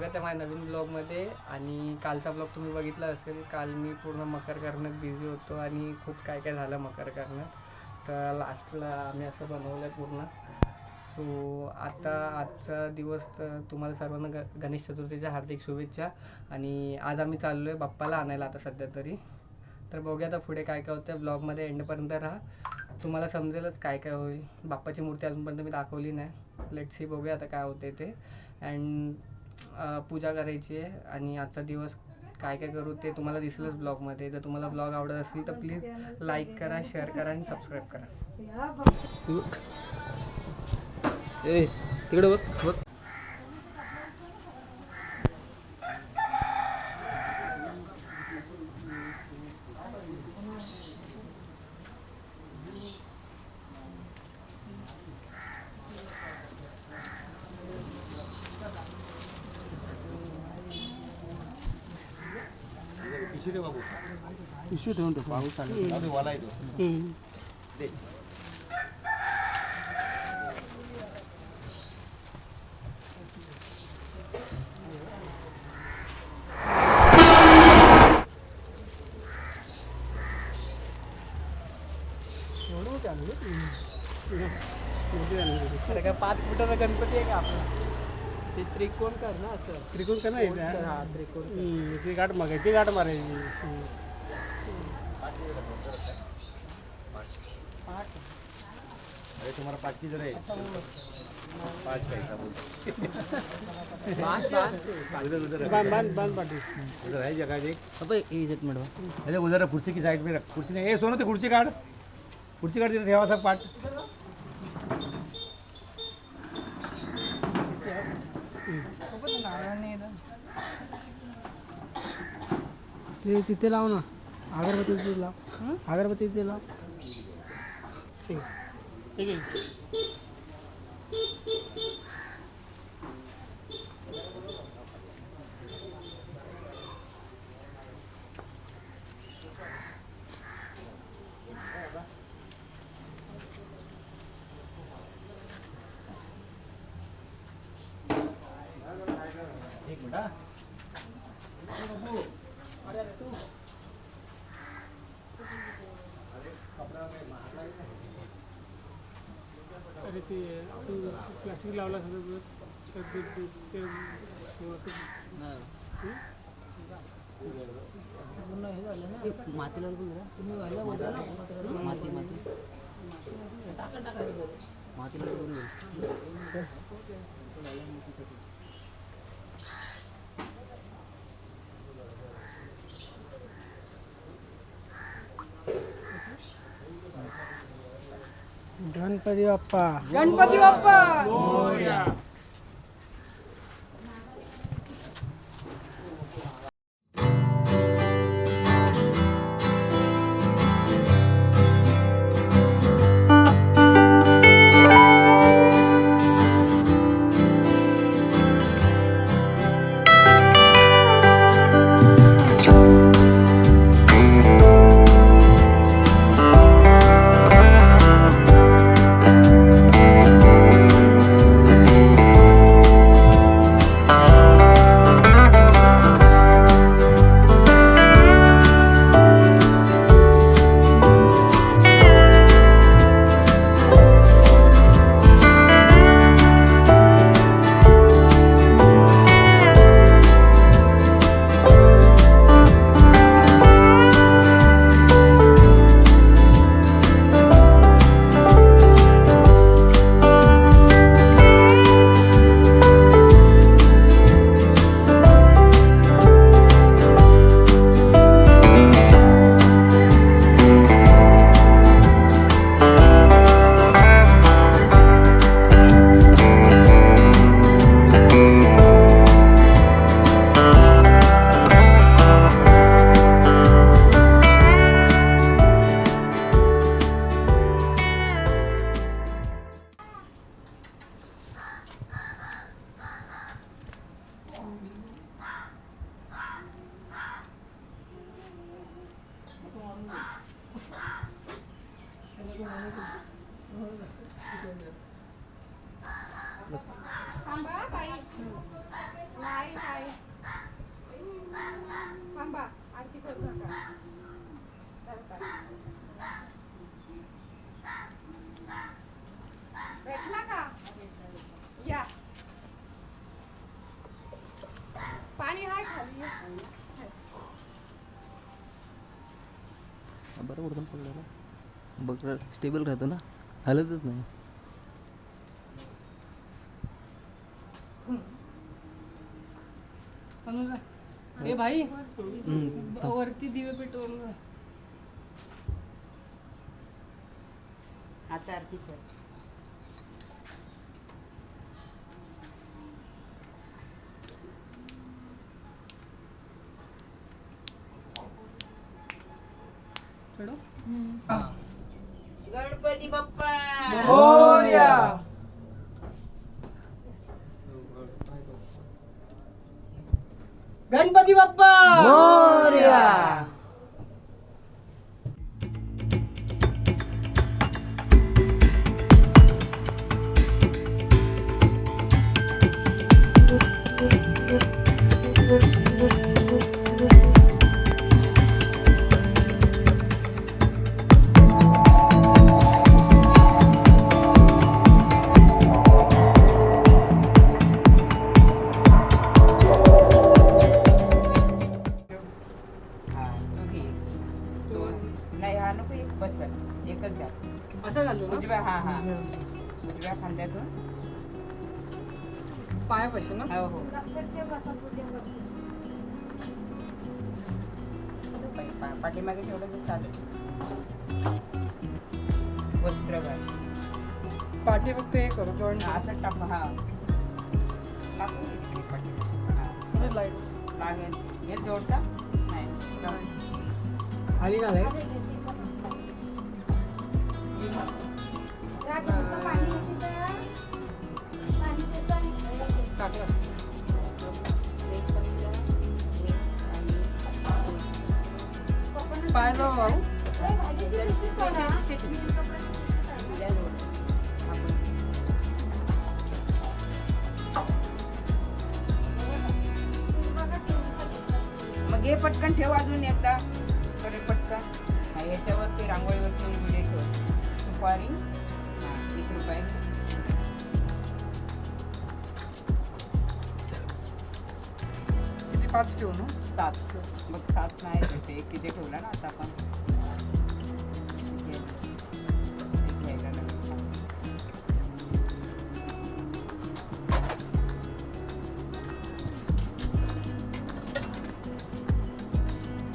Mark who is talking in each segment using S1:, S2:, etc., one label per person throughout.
S1: स्वागत आहे माझ्या नवीन ब्लॉगमध्ये. आणि कालचा ब्लॉग तुम्ही बघितला असेल. काल मी पूर्ण मकर करण्यात बिझी होतो आणि खूप काय काय झालं मकर करण्यात. तर लास्टला आम्ही असं बनवलं आहे पूर्ण. सो आता आजचा दिवस तर तुम्हाला सर्वांना गणेश चतुर्थीच्या हार्दिक शुभेच्छा. आणि आज आम्ही चाललो आहे बाप्पाला आणायला आता सध्या तरी. तर बघूया आता पुढे काय काय होतं. ब्लॉगमध्ये एंडपर्यंत राहा, तुम्हाला समजेलच काय काय होईल. बाप्पाची मूर्ती अजूनपर्यंत मी दाखवली नाही. लेट्स सी, बघूया आता काय होते ते. अँड पूजा करायची आहे आणि आजचा दिवस काय काय करू ते तुम्हाला दिसलंच ब्लॉगमध्ये. जर तुम्हाला ब्लॉग आवडत असेल तर प्लीज लाईक करा, शेअर करा आणि सबस्क्राईब करा.
S2: तिकडे बघ बघ.
S3: पिशवी ठेवून ठेव, पाऊस आला.
S1: अरे काय 5 फुटाचा गणपती आहे का आपला?
S2: ते त्रिकोण कर ना असं.
S3: त्रिकोण का नाही
S2: हा त्रिकोण.
S3: ती गाठ मागायची, ती गाठ मारायची.
S4: अरे तुम्हारा पाँच की जरा है, पाँच पैसा बोल उधर उधर
S3: बांध बांध बांध पाठी.
S4: उधर है जगह देख.
S2: अबे इज्जत मिळवा.
S4: अरे उधर कुर्सी की साइड में रख. कुर्सी नहीं, ए सोनू ते कुर्सी काढ, कुर्सी काढ तिथे ठेवा सब पाठ.
S3: ते तिथे लाव ना, अगरबत्ती तिथे लाव, अगरबत्ती तिथे लाव. ठीक आहे, ठीक आहे.
S4: एक मिनट.
S3: अरे ते आपण प्लास्टिक लावला सगळं तर ते
S2: मातीला तुम्ही व्हायला बोलता ना. माती माती मातीला बोलून
S3: गणपती बाप्पा.
S1: गणपती बाप्पा
S3: मोरया. घेतलं
S5: भेटला का या पाणी हाय खाली
S2: बरं उडून पडलं ना बघ स्टेबल राहतो ना हलतच नाही
S3: ए भाई वरती दिवे पेटवून
S6: आता आरती कर
S3: चढव
S6: गणपती बाप्पा
S3: गणपती बाप्पा
S6: हा तू घे नाही हा नको एक बस एकच घ्या
S1: असं घालू ना
S6: उजव्या हा हा उजव्या खांद्यातून
S1: पायापाशी ना
S6: हो हो पाठीमागे ठेवलं तर चालेल वस्त्र घाल
S1: पाठी फक्त हे करू जॉईंट
S6: हा, असं टाक हा टाकून दे तिकडे पाठी. हा
S1: लाईट
S6: लागेल हे जोडता नाही जाऊन.
S3: खाली घालाय
S1: टाकलं पाय जाऊ भाऊ
S6: मग हे पटकन ठेव अजून एकदा परत पटकन हा, ह्याच्यावरती रांगोळीवरती विडे ठेव सुपारी हा 1 रुपये
S1: किती 5 ठेवू ना
S6: 7 मग 7 नाही ते एक किती ठेवला ना आता आपण एक घ्यायला लागेल.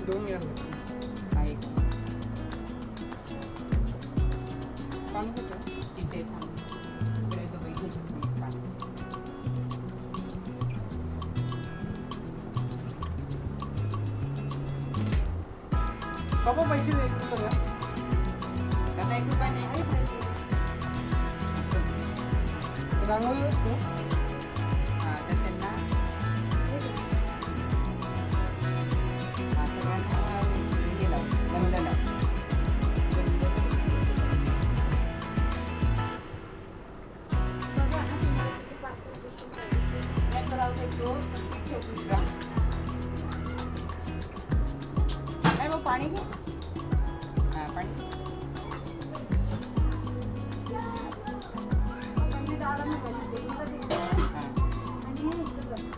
S1: दोन घ्या
S6: हा एक
S1: पान कुठं
S6: तिथे थांब. इकडे तो बाई घेतो मी पाणी.
S1: बाबा पैसे दे तू सगळं
S6: आता 1 रुपया नाही आहे पाहिजे.
S1: रांगोळी देतो
S6: हा तर त्यांना हा सगळ्यांना हे लाव गंध लाव नाही तर राहू दे तो ठेव दुसरा नाही मग पाणी घे हा पाणी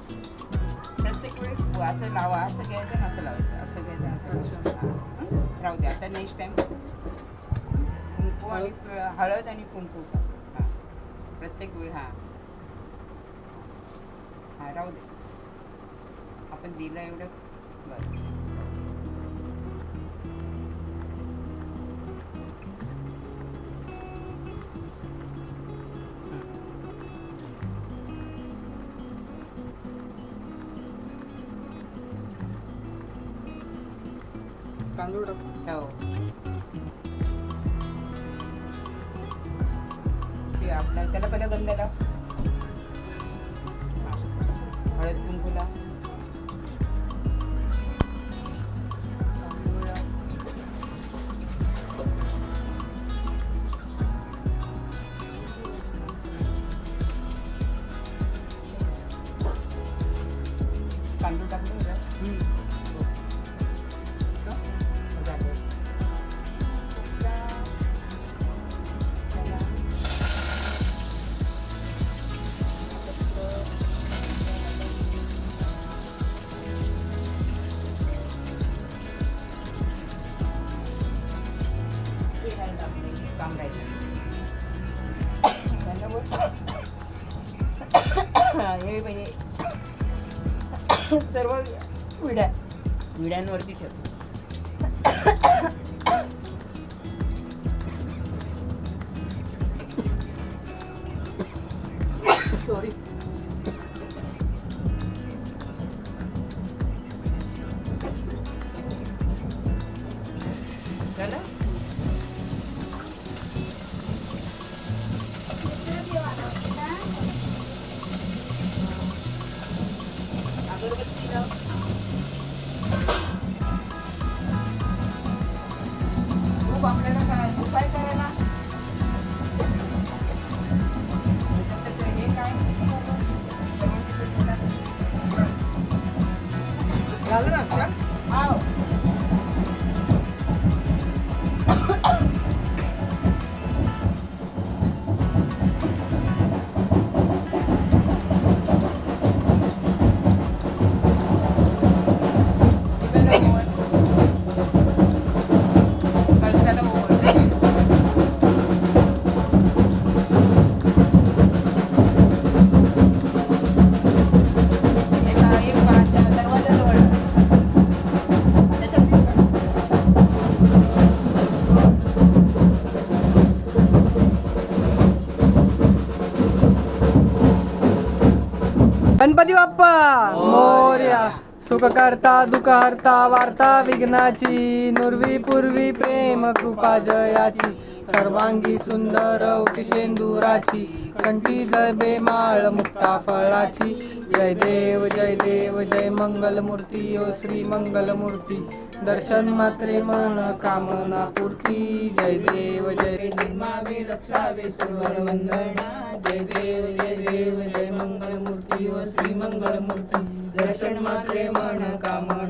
S6: प्रत्येक वेळेस असं लावा असं घ्यायचं ना असं लावायचं असं घ्यायचं असं घ्यायचं. हां. राहू द्या आता नेक्स्ट टाइम कुंकू आणि हळद आणि कुंकू हां प्रत्येक वेळ हां हां राहू दे आपण दिलं एवढं बस
S1: तांदूळ टाकू
S6: हो ते आपल्या त्याला पहिलं गंध लाव हां. हळद कुंकू लाव तांदूळ लाव. हे म्हणजे सर्व विड्यांवरती ठेवतो. सॉरी. झालं? अगरबत्ती लाव. खूप आपल्याला काय उपाय करायला हे काय
S1: झालं ना अक्षर?
S6: आव. कळसाला ओवाळते. एक दरवाजाजवळ त्याच्यात
S1: गणपती बाप्पा मोरया. सुख करता दुःख हरता वार्ता विघ्नाची, नुर्वी पूर्वी प्रेम कृपा जयाची, सर्वांगी सुंदर ओटी शेंदुराची, कंठी जबे माळ मुक्ता फळाची. जय देव जय मंगल मूर्ती ओ श्री मंगल मूर्ती, दर्शन मात्रे मन कामना पूर्ती. जय देव निर्मावे लक्षावे सुरवर वंदना. जय देव जय मंगल मूर्ती ओ श्री मंगल मूर्ती, दर्शन मात्रे मन कामना